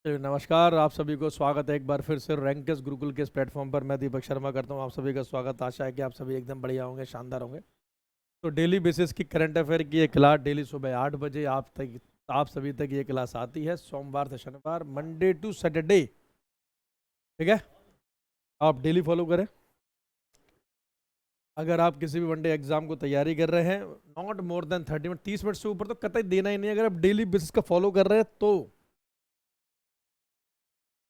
तो नमस्कार, आप सभी को स्वागत है एक बार फिर से रैंकस गुरुकुल के इस प्लेटफॉर्म पर। मैं दीपक शर्मा करता हूं आप सभी का स्वागत। आशा है कि आप सभी एकदम बढ़िया होंगे, शानदार होंगे। तो डेली बेसिस की करंट अफेयर की ये क्लास डेली सुबह 8 बजे आप सभी तक ये क्लास आती है, सोमवार से शनिवार, मंडे टू सैटरडे। ठीक है, आप डेली फॉलो करें। अगर आप किसी भी वनडे एग्जाम को तैयारी कर रहे हैं, not more than 30 minute, 30 minute से ऊपर तो कतई देना ही नहीं। अगर आप डेली बेसिस का फॉलो कर रहे हैं तो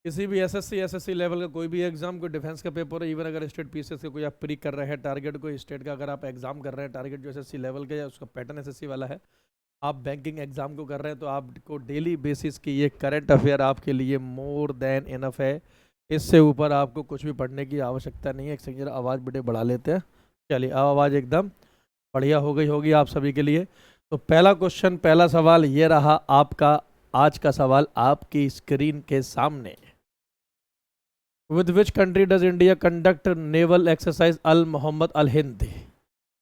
किसी भी एसएससी लेवल का कोई भी एग्जाम, कोई डिफेंस का पेपर है, इवन अगर स्टेट पीसीएस का कोई आप प्री कर रहे हैं टारगेट, कोई स्टेट का अगर आप एग्जाम कर रहे हैं टारगेट जो एसएससी लेवल का या उसका पैटर्न एसएससी वाला है, आप बैंकिंग एग्जाम को कर रहे हैं, तो आपको डेली बेसिस की ये करंट अफेयर आपके लिए मोर देन इनफ है। इससे ऊपर आपको कुछ भी पढ़ने की आवश्यकता नहीं है। एक सेकंड, आवाज़ बेटे बढ़ा लेते हैं। चलिए, अब आवाज़ एकदम बढ़िया हो गई होगी आप सभी के लिए। तो पहला क्वेश्चन, पहला सवाल ये रहा आपका। आज का सवाल आपकी स्क्रीन के सामने। With which country does India conduct naval exercise Al Mohammed Al Hind?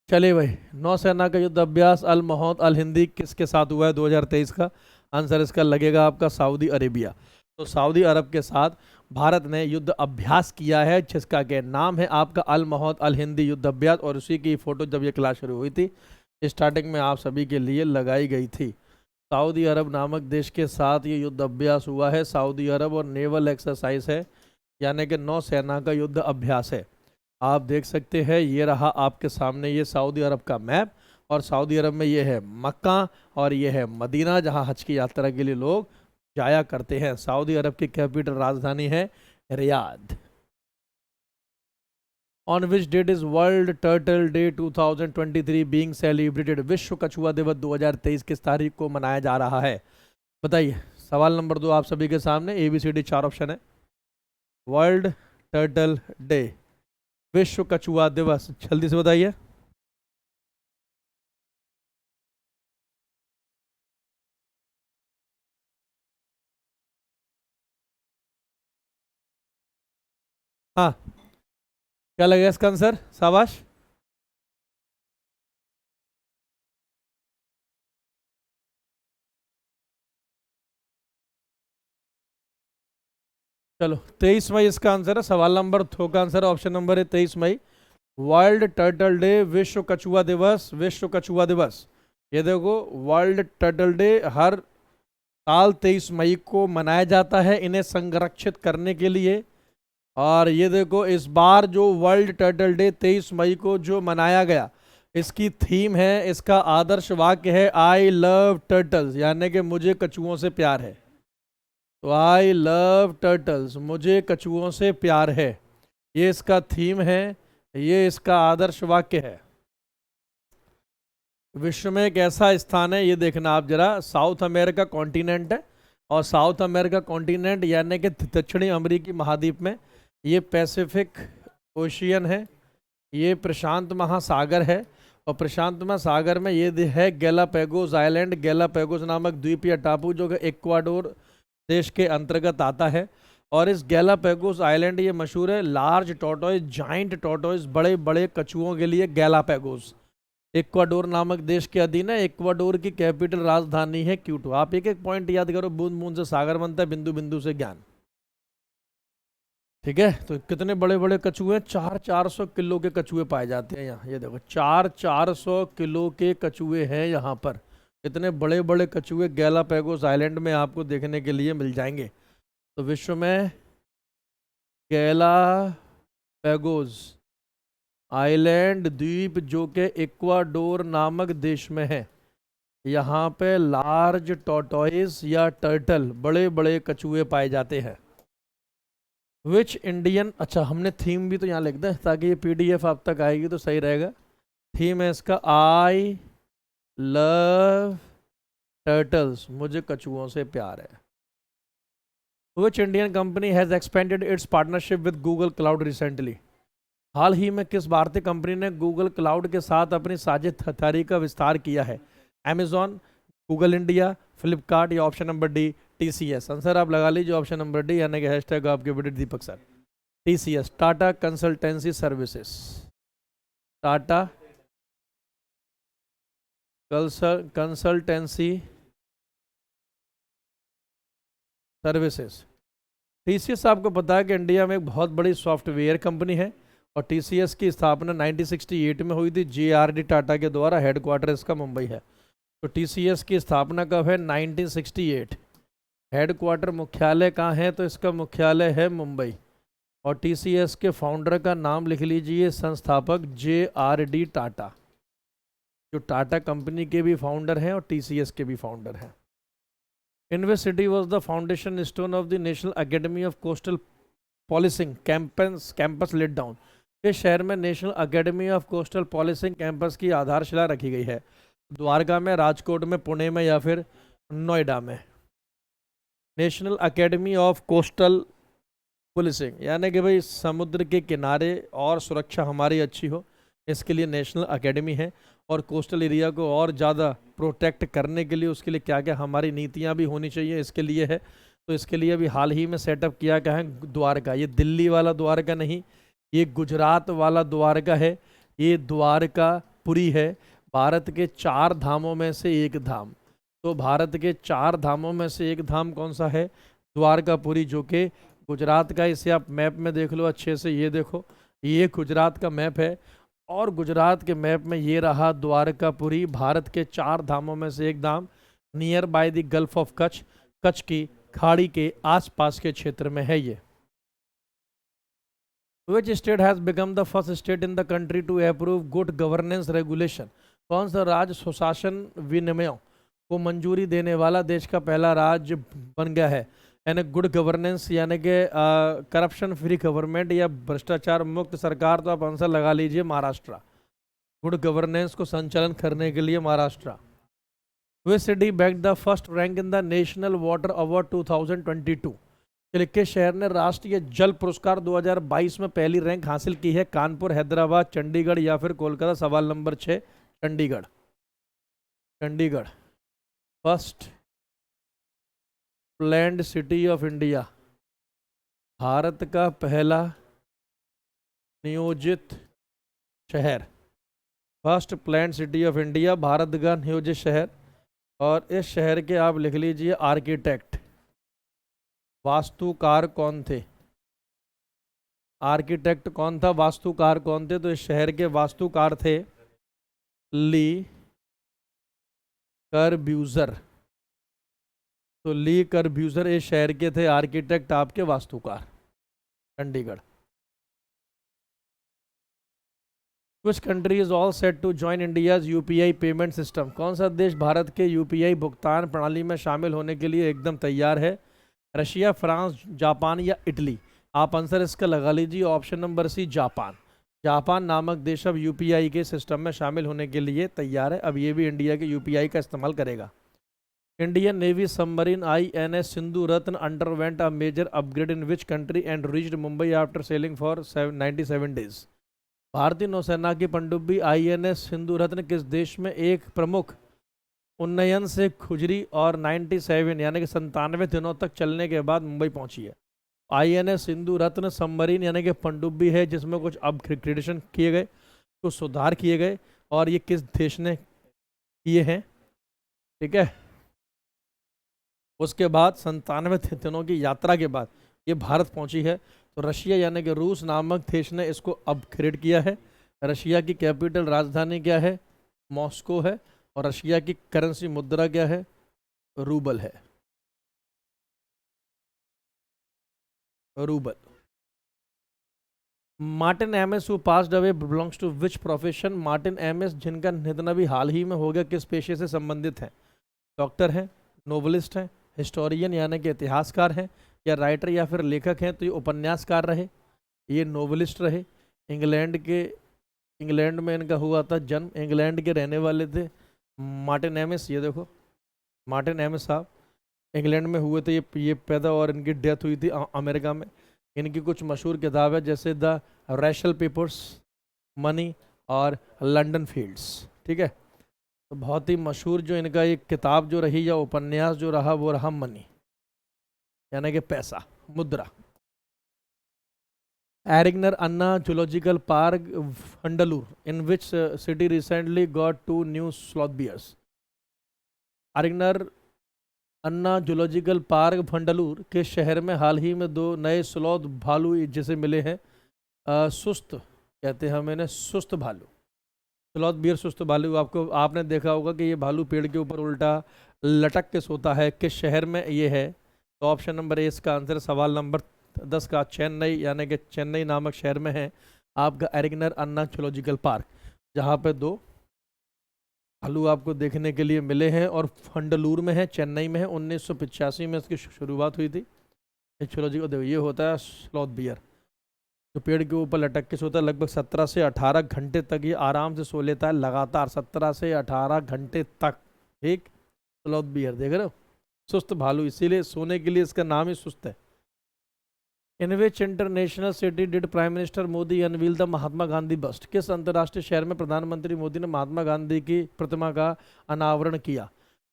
चलिए भाई, नौसेना का युद्ध अभ्यास अल मोहम्मद अल हिंदी किसके साथ हुआ है 2023 का? आंसर इसका लगेगा आपका सऊदी अरेबिया। तो सऊदी अरब के साथ भारत ने युद्ध अभ्यास किया है, जिसका के नाम है आपका अल मोहम्मद अल हिंदी युद्ध अभ्यास। और उसी की फोटो जब ये क्लास शुरू हुई थी, स्टार्टिंग में आप सभी के लिए लगाई गई थी। सऊदी अरब नामक देश के साथ ये युद्ध अभ्यास हुआ है। सऊदी अरब और नेवल एक्सरसाइज है, यानी कि नौसेना का युद्ध अभ्यास है। आप देख सकते हैं, ये रहा आपके सामने ये सऊदी अरब का मैप। और सऊदी अरब में ये है मक्का और ये है मदीना, जहां हज की यात्रा के लिए लोग जाया करते हैं। सऊदी अरब की कैपिटल राजधानी है Riyadh. On which date is World Turtle Day 2023 being celebrated? विश्व कछुआ दिवस 2023 किस तारीख को मनाया जा रहा है? बताइए। सवाल नंबर 2 आप सभी के सामने, ABCD 4 ऑप्शन है। वर्ल्ड टर्टल डे, विश्व कछुआ दिवस, जल्दी से बताइए। हाँ, क्या लगेगा इसका आंसर? शाबाश। चलो, 23 मई इसका आंसर है। सवाल नंबर 2 का आंसर है ऑप्शन नंबर है 23 मई। वर्ल्ड टर्टल डे, विश्व कछुआ दिवस, विश्व कछुआ दिवस। ये देखो, वर्ल्ड टर्टल डे हर साल 23 मई को मनाया जाता है इन्हें संरक्षित करने के लिए। और ये देखो, इस बार जो वर्ल्ड टर्टल डे 23 मई को जो मनाया गया, इसकी थीम है, इसका आदर्श वाक्य है आई लव टर्टल्स, यानी कि मुझे कछुओं से प्यार है। तो आई लव टर्टल्स, मुझे कछुओं से प्यार है, ये इसका थीम है, ये इसका आदर्श वाक्य है। विश्व में एक ऐसा स्थान है, ये देखना आप जरा, साउथ अमेरिका कॉन्टिनेंट है। और साउथ अमेरिका कॉन्टिनेंट यानी कि दक्षिणी अमेरिकी महाद्वीप में ये पैसिफिक ओशियन है, ये प्रशांत महासागर है। और प्रशांत महासागर में ये है गैलापेगोस आइलैंड, गैलापेगोस नामक द्वीप या टापू, जो कि इक्वाडोर देश के अंतर्गत आता है। और इस गैलापेगोस आइलैंड, ये मशहूर है लार्ज टॉर्टोइस, जाइंट टॉर्टोइस, बड़े बड़े कछुओं के लिए गैलापेगोस इक्वाडोर नामक देश के अधीन है। इक्वाडोर की कैपिटल राजधानी है क्यूटो। आप एक एक पॉइंट याद करो, बूंद बूंद से सागर बनता है, बिंदु बिंदु से ज्ञान। ठीक है, तो कितने बड़े बड़े कछुए, 400 के कछुए पाए जाते हैं यहाँ। ये देखो, 400 के कछुए हैं यहाँ पर। इतने बड़े बड़े कछुए गैलापेगोस आइलैंड में आपको देखने के लिए मिल जाएंगे। तो विश्व में गैलापेगोस आइलैंड द्वीप, जो कि इक्वाडोर नामक देश में है, यहाँ पे लार्ज टॉर्टोइस या टर्टल, बड़े बड़े कछुए पाए जाते हैं। विच इंडियन, अच्छा हमने थीम भी तो यहाँ लिख दें ताकि ये PDF आप तक आएगी तो सही रहेगा। थीम है इसका आई लव टर्टल्स, मुझे कछुओं से प्यार है। Which Indian company has expanded its partnership with Google Cloud recently? हाल ही में किस भारतीय कंपनी ने गूगल क्लाउड के साथ अपनी साझेदारी का विस्तार किया है? Amazon, गूगल इंडिया, फ्लिपकार्ट या option number D TCS? Answer आप लगा लीजिए ऑप्शन नंबर डी, यानी कि हैशटैग आपके बेटे Deepak sir. TCS, Tata consultancy services. Tata consultancy services. TCS आपको पता है कि इंडिया में एक बहुत बड़ी सॉफ्टवेयर कंपनी है और टीसीएस की स्थापना 1968 में हुई थी। जेआरडी टाटा के द्वारा। हेडक्वार्टर इसका मुंबई है। तो टीसीएस की स्थापना कब है? 1968। हेडक्वार्टर मुख्यालय कहाँ है? तो इसका मुख्यालय है मुंबई। और टीसीएस के फाउंडर का नाम लिख लीजिए, संस्थापक जेआरडी टाटा, जो टाटा कंपनी के भी फाउंडर हैं और टीसीएस के भी फाउंडर हैं। In which city was the foundation stone of the national academy of coastal policing campus laid down. इस शहर में national academy of coastal policing campus की आधारशिला रखी गई है। द्वारका में, राजकोट में, पुणे में या फिर नोएडा में। National academy of coastal policing यानी कि भाई समुद्र के किनारे और सुरक्षा हमारी अच्छी हो, इसके लिए नेशनल अकेडमी है। और कोस्टल एरिया को और ज़्यादा प्रोटेक्ट करने के लिए उसके लिए क्या क्या हमारी नीतियां भी होनी चाहिए, इसके लिए है। तो इसके लिए अभी हाल ही में सेटअप किया गया है द्वारका। ये दिल्ली वाला द्वारका नहीं, ये गुजरात वाला द्वारका है। ये द्वारकापुरी है। भारत के 4 धामों में से एक धाम। तो भारत के 4 धामों में से एक धाम कौन सा है? द्वारकापुरी, जो कि गुजरात का। इसे आप मैप में देख लो अच्छे से। ये देखो, ये गुजरात का मैप है और गुजरात के मैप में ये रहा द्वारकापुरी। भारत के 4 धामों में से एक धाम, near by the gulf of Kutch, Kutch की खाड़ी के आसपास के क्षेत्र में है ये। Which state has become the first state in the country to approve good governance regulation? कौन सा राज्य सुशासन विनियमों को मंजूरी देने वाला देश का पहला राज्य बन गया है? यानी गुड गवर्नेंस यानी कि करप्शन फ्री गवर्नमेंट या भ्रष्टाचार मुक्त सरकार। तो आप आंसर लगा लीजिए महाराष्ट्र। गुड गवर्नेंस को संचालन करने के लिए Maharashtra. Which city bagged the first rank in the National Water Award 2022? किस शहर ने राष्ट्रीय जल पुरस्कार 2022 में पहली रैंक हासिल की है? कानपुर, हैदराबाद, चंडीगढ़ या फिर कोलकाता। सवाल number 6, Chandigarh. Chandigarh first planned city of India, Bharat का पहला नियोजित शहर। First planned city of India, Bharat का नियोजित शहर। और इस शहर के आप लिख लीजिए आर्किटेक्ट, वास्तुकार कौन थे? आर्किटेक्ट कौन था? वास्तुकार कौन थे? तो इस शहर के वास्तुकार थे ली कर्ब्यूजर। तो ली कर्ब्यूजर इस शहर के थे आर्किटेक्ट, आपके वास्तुकार। Chandigarh. Which country is all set to join India's UPI payment system? कौन सा देश भारत के यूपीआई भुगतान प्रणाली में शामिल होने के लिए एकदम तैयार है? रशिया, फ्रांस, जापान या इटली। आप आंसर इसका लगा लीजिए। Option number C, Japan. Japan नामक देश अब यूपीआई के सिस्टम में शामिल होने के लिए तैयार है। अब ये भी इंडिया के यूपीआई का इस्तेमाल करेगा। Indian navy submarine INS Sindhu Ratna underwent a major upgrade in which country and reached Mumbai after sailing for 97 days. भारतीय नौसेना की पनडुब्बी INS सिंधु रत्न किस देश में एक प्रमुख उन्नयन से गुजरी और 97 यानी कि 97 दिनों तक चलने के बाद मुंबई पहुंची है? INS सिंधु रत्न सबमरीन यानी कि पनडुब्बी है जिसमें कुछ अपग्रेडेशन किए गए, कुछ सुधार किए गए। और ये किस देश ने किए हैं? ठीक है। उसके बाद 97 दिनों की यात्रा के बाद ये भारत पहुंची है। तो रशिया यानी कि रूस नामक देश ने इसको अपग्रेड किया है। रशिया की कैपिटल राजधानी क्या है? मॉस्को है। और रशिया की करेंसी मुद्रा क्या है? रूबल है। Rouble. Martin Amis who passed away belongs to which profession? Martin Amis जिनका निधन अभी हाल ही में हो गया, किस पेशे से संबंधित हैं? डॉक्टर हैं, नोवेलिस्ट हैं, हिस्टोरियन यानी कि इतिहासकार हैं, या राइटर या फिर लेखक हैं? तो ये उपन्यासकार रहे, ये नोवेलिस्ट रहे। इंग्लैंड में इनका हुआ था जन्म, इंग्लैंड के रहने वाले थे मार्टिन एमएस। ये देखो मार्टिन एमएस साहब इंग्लैंड में हुए थे, ये पैदा और इनकी डेथ हुई थी अमेरिका में। इनकी कुछ मशहूर किताब है जैसे द रैशल पेपर्स, मनी और लंदन फील्ड्स। ठीक है। तो बहुत ही मशहूर जो इनका एक किताब जो रही या उपन्यास जो रहा वो रहा मनी यानी कि पैसा, मुद्रा। Arignar Anna zoological park Vandalur in which city recently got 2 new sloth bears? Arignar Anna zoological park Vandalur के शहर में हाल ही में 2 नए स्लॉथ भालू जैसे मिले हैं। सुस्त कहते हैं हम इन्हें, सुस्त भालू, स्लॉथ बियर सुस्त भालू। आपने देखा होगा कि ये भालू पेड़ के ऊपर उल्टा लटक के सोता है। किस शहर में ये है? तो ऑप्शन नंबर ए इसका आंसर। सवाल नंबर 10 का चेन्नई, यानी कि चेन्नई नामक शहर में है आपका एरिगनर अन्ना जूलॉजिकल पार्क, जहाँ पे 2 भालू आपको देखने के लिए मिले हैं और फंडलूर में है, चेन्नई में है। 1985 में इसकी शुरुआत हुई थी। जूलॉजिकल देखो, ये होता है स्लॉथ बियर, जो पेड़ के ऊपर लटक के सोता है। लगभग 17 से 18 घंटे तक ये आराम से सो लेता है, लगातार 17 से 18 घंटे तक। ठीक, स्लॉथ बियर देख रहे हो, सुस्त भालू, इसीलिए सोने के लिए इसका नाम ही सुस्त है। In which international city did prime minister Modi unveil the Mahatma Gandhi bust? किस अंतर्राष्ट्रीय शहर में प्रधानमंत्री मोदी ने महात्मा गांधी की प्रतिमा का अनावरण किया?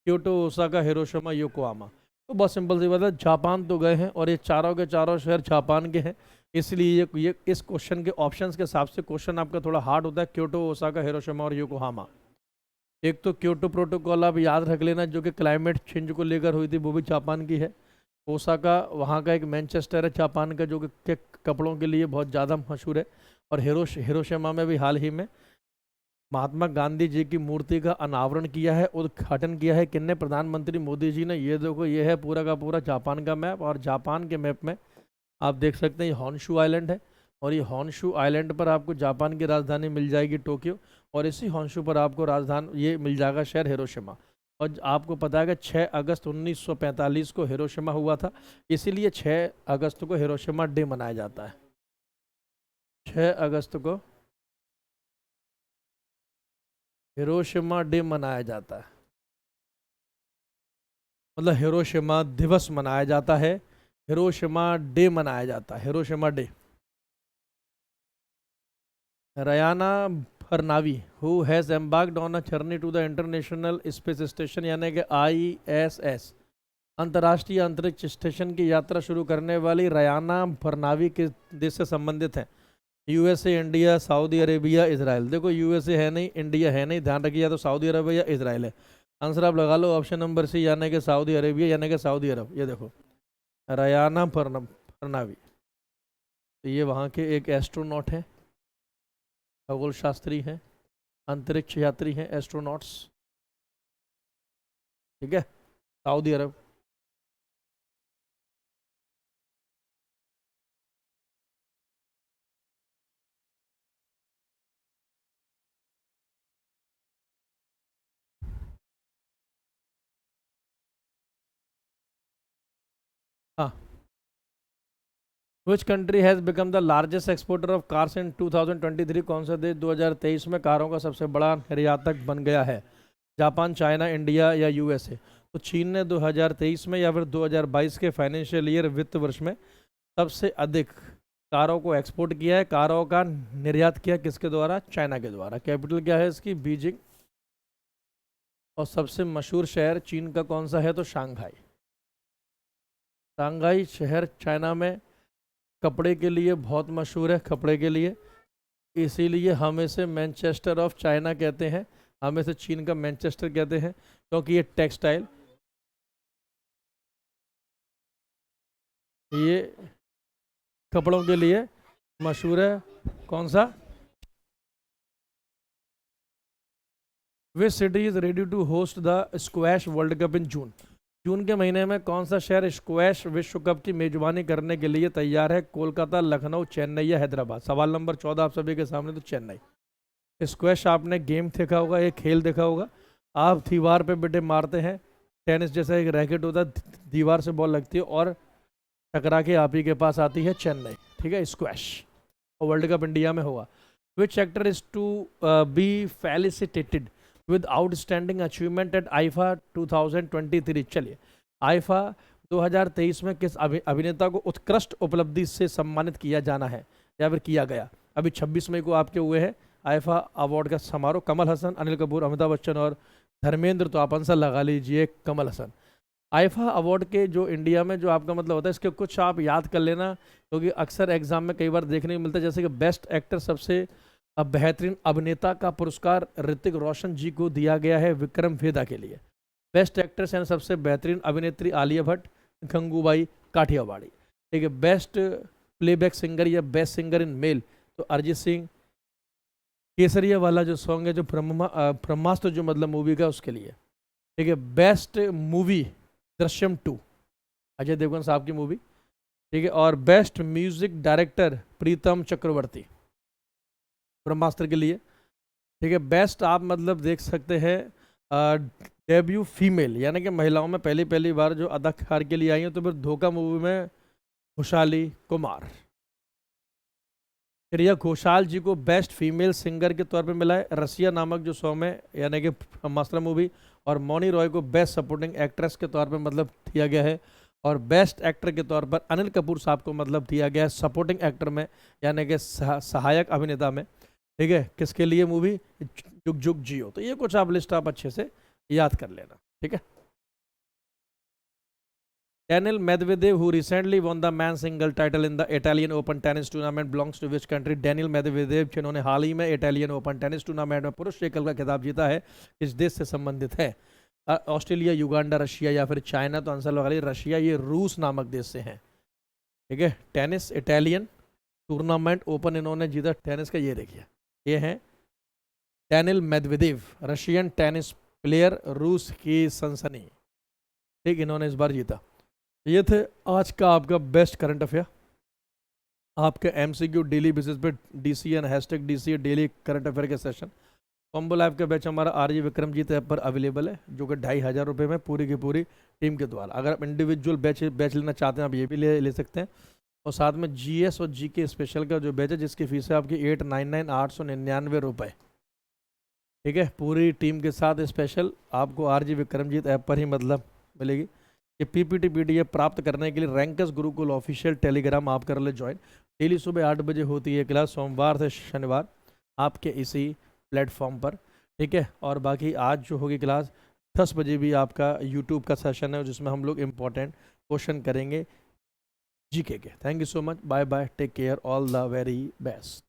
Kyoto, Osaka, Hiroshima, Yokohama. तो बहुत सिंपल सी बात है, जापान तो गए हैं और ये चारों के चारों शहर जापान के हैं, इसलिए ये इस क्वेश्चन के ऑप्शंस के हिसाब से क्वेश्चन आपका थोड़ा हार्ड होता है। क्योटो, ओसाका, हिरोशिमा और योकोहामा। एक तो क्योटो प्रोटोकॉल आप याद रख लेना, जो कि क्लाइमेट चेंज को लेकर हुई थी, वो भी जापान की है। ओसाका वहाँ का एक मैनचेस्टर है जापान का, जो कि कपड़ों के लिए बहुत ज़्यादा मशहूर है। और हिरोशिमा में भी हाल ही में महात्मा गांधी जी की मूर्ति का अनावरण किया है, उद्घाटन किया है। किन्ने? प्रधानमंत्री मोदी जी ने। ये देखो, ये है पूरा का पूरा जापान का मैप, और जापान के मैप में आप देख सकते हैं ये हॉन्शू आइलैंड है, और ये हॉन्शू आइलैंड पर आपको जापान की राजधानी मिल जाएगी टोक्यो, और इसी हॉन्शू पर आपको राजधानी ये मिल जाएगा शहर हिरोशिमा। और आपको पता है कि 6 अगस्त 1945 को हिरोशिमा हुआ था, इसीलिए 6 अगस्त को हिरोशिमा डे मनाया जाता है। 6 अगस्त को हिरोशिमा डे मनाया जाता है, मतलब हिरोशिमा दिवस मनाया जाता है, हिरोशिमा डे मनाया जाता है, Hiroshima day. Rayyanah Barnawi who has embarked on a journey to the international space station, यानी कि ISS, अंतर्राष्ट्रीय अंतरिक्ष स्टेशन की यात्रा शुरू करने वाली रयाना फरनावी किस देश से संबंधित है? USA, India, Saudi Arabia, Israel. देखो, USA है नहीं, इंडिया है नहीं, ध्यान रखिए, या तो सऊदी अरब है या इजराइल है। आंसर आप लगा लो ऑप्शन नंबर सी, यानी कि सऊदी अरेबिया, यानी कि सऊदी अरब। ये देखो, रयाना फरनावी, तो ये वहाँ के एक एस्ट्रोनॉट हैं, खगोल शास्त्री हैं, अंतरिक्ष यात्री हैं, एस्ट्रोनॉट्स। ठीक है, सऊदी अरब। हाँ, which country has become the largest exporter of cars in 2023? कौन सा देश 2023 में कारों का सबसे बड़ा निर्यातक बन गया है? जापान, चाइना, इंडिया या USA? तो चीन ने 2023 में या फिर 2022 के फाइनेंशियल ईयर वित्त वर्ष में सबसे अधिक कारों को एक्सपोर्ट किया है, कारों का निर्यात किया। किसके द्वारा? चाइना के द्वारा। कैपिटल क्या है इसकी? बीजिंग। और सबसे मशहूर शहर चीन का कौन सा है? तो शंघाई। शंघाई शहर चाइना में कपड़े के लिए बहुत मशहूर है, कपड़े के लिए, इसीलिए हम इसे मैनचेस्टर ऑफ चाइना कहते हैं, हम इसे चीन का मैनचेस्टर कहते हैं, क्योंकि ये टेक्सटाइल, ये कपड़ों के लिए मशहूर है। कौन सा? Which city is ready to host the squash world cup in June? जून के महीने में कौन सा शहर स्क्वैश विश्व कप की मेजबानी करने के लिए तैयार है? कोलकाता, लखनऊ, चेन्नई या हैदराबाद? सवाल नंबर 14 आप सभी के सामने। तो चेन्नई। स्क्वैश आपने गेम देखा होगा, एक खेल देखा होगा, आप दीवार पे बेटे मारते हैं, टेनिस जैसा एक रैकेट होता है, दीवार से बॉल लगती है और टकरा के आप ही के पास आती है चेन्नई। ठीक है, स्क्वैश, और वर्ल्ड कप इंडिया में होगा। Which actor is to be felicitated with outstanding achievement at IIFA 2023? चलिए, आईफा 2023 में किस अभिनेता को उत्कृष्ट उपलब्धि से सम्मानित किया जाना है या फिर किया गया? अभी 26 मई को आपके हुए हैं आईफा अवार्ड का समारोह। कमल हसन, अनिल कपूर, अमिताभ बच्चन और धर्मेंद्र। तो आप आंसर लगा लीजिए कमल हसन। आईफा अवार्ड के जो इंडिया में जो आपका मतलब होता है, इसके कुछ आप याद कर लेना, क्योंकि अक्सर एग्जाम में कई बार देखने को मिलता है, जैसे कि बेस्ट एक्टर, सबसे बेहतरीन अभिनेता का पुरस्कार ऋतिक रोशन जी को दिया गया है विक्रम वेदा के लिए। बेस्ट एक्ट्रेस यानी सबसे बेहतरीन अभिनेत्री आलिया भट्ट, गंगूबाई काठियावाड़ी। ठीक है, बेस्ट प्लेबैक सिंगर या बेस्ट सिंगर इन मेल तो अरिजीत सिंह। केसरिया वाला जो सॉन्ग है जो ब्रह्मास्त्र जो मतलब मूवी का उसके लिए। ठीक है, बेस्ट मूवी दृश्यम 2 अजय देवगन साहब की मूवी। ठीक है, और best music director Pritam Chakraborty ब्रह्मास्त्र के लिए। ठीक है, बेस्ट आप मतलब देख सकते हैं डेब्यू फीमेल यानी कि महिलाओं में पहली बार जो अदाकार के लिए आई हैं, तो फिर धोखा मूवी में खुशहाली कुमार। श्रेया घोषाल जी को बेस्ट फीमेल सिंगर के तौर पे मिला है रसिया नामक जो सॉन्ग में यानी कि ब्रह्मास्त्र मूवी। और मौनी रॉय को बेस्ट सपोर्टिंग एक्ट्रेस के तौर पे मतलब दिया गया है। और बेस्ट एक्टर के तौर पर अनिल कपूर साहब को मतलब दिया गया है सपोर्टिंग एक्टर में यानी कि सहायक अभिनेता में। ठीक है, किसके लिए मूवी जुग जुग जियो। तो ये कुछ आप लिस्ट आप अच्छे से याद कर लेना। ठीक है, Daniel Medvedev, who recently won the men's single title in the Italian Open tennis tournament, belongs to which country? Daniel Medvedev जिन्होंने हाल ही में इटालियन ओपन टेनिस टूर्नामेंट में पुरुष एकल का खिताब जीता है, इस देश से संबंधित है? ऑस्ट्रेलिया, युगांडा, रशिया या फिर चाइना? तो आंसर लगा ली रशिया, ये रूस नामक देश से हैं। ठीक है, टेनिस इटालियन टूर्नामेंट ओपन इन्होंने जीता टेनिस का, ये देखिए ये है Daniel Medvedev, Russian tennis player, रूस की सनसनी। ठीक, इन्होंने इस बार जीता। ये थे आज का आपका बेस्ट करंट अफेयर। आपके एमसीक्यू डेली बेसिस पे DCN #DCA daily current affair के सेशन कॉम्बो लाइव का बैच हमारा RJ विक्रमजीत ऐप पर अवेलेबल है, जो कि 2500 रुपये में पूरी की पूरी टीम के द्वारा। अगर आप इंडिविजुअल बैच लेना चाहते हैं आप ये भी ले सकते हैं। और साथ में GS और GK स्पेशल का जो बैच है जिसकी फीस है आपकी 899 रुपये। ठीक है, पूरी टीम के साथ स्पेशल आपको RJ विक्रमजीत ऐप पर ही मतलब मिलेगी। ये PPT PDF प्राप्त करने के लिए रैंकस गुरुकुल ऑफिशियल टेलीग्राम आप कर ले ज्वाइन। डेली सुबह 8 बजे होती है क्लास, सोमवार से शनिवार आपके इसी प्लेटफॉर्म पर। ठीक है, और बाकी आज जो होगी क्लास 10 बजे भी आपका यूट्यूब का सेशन है जिसमें हम लोग इम्पोर्टेंट क्वेश्चन करेंगे GK के। Thank you so much, bye bye, take care, all the very best.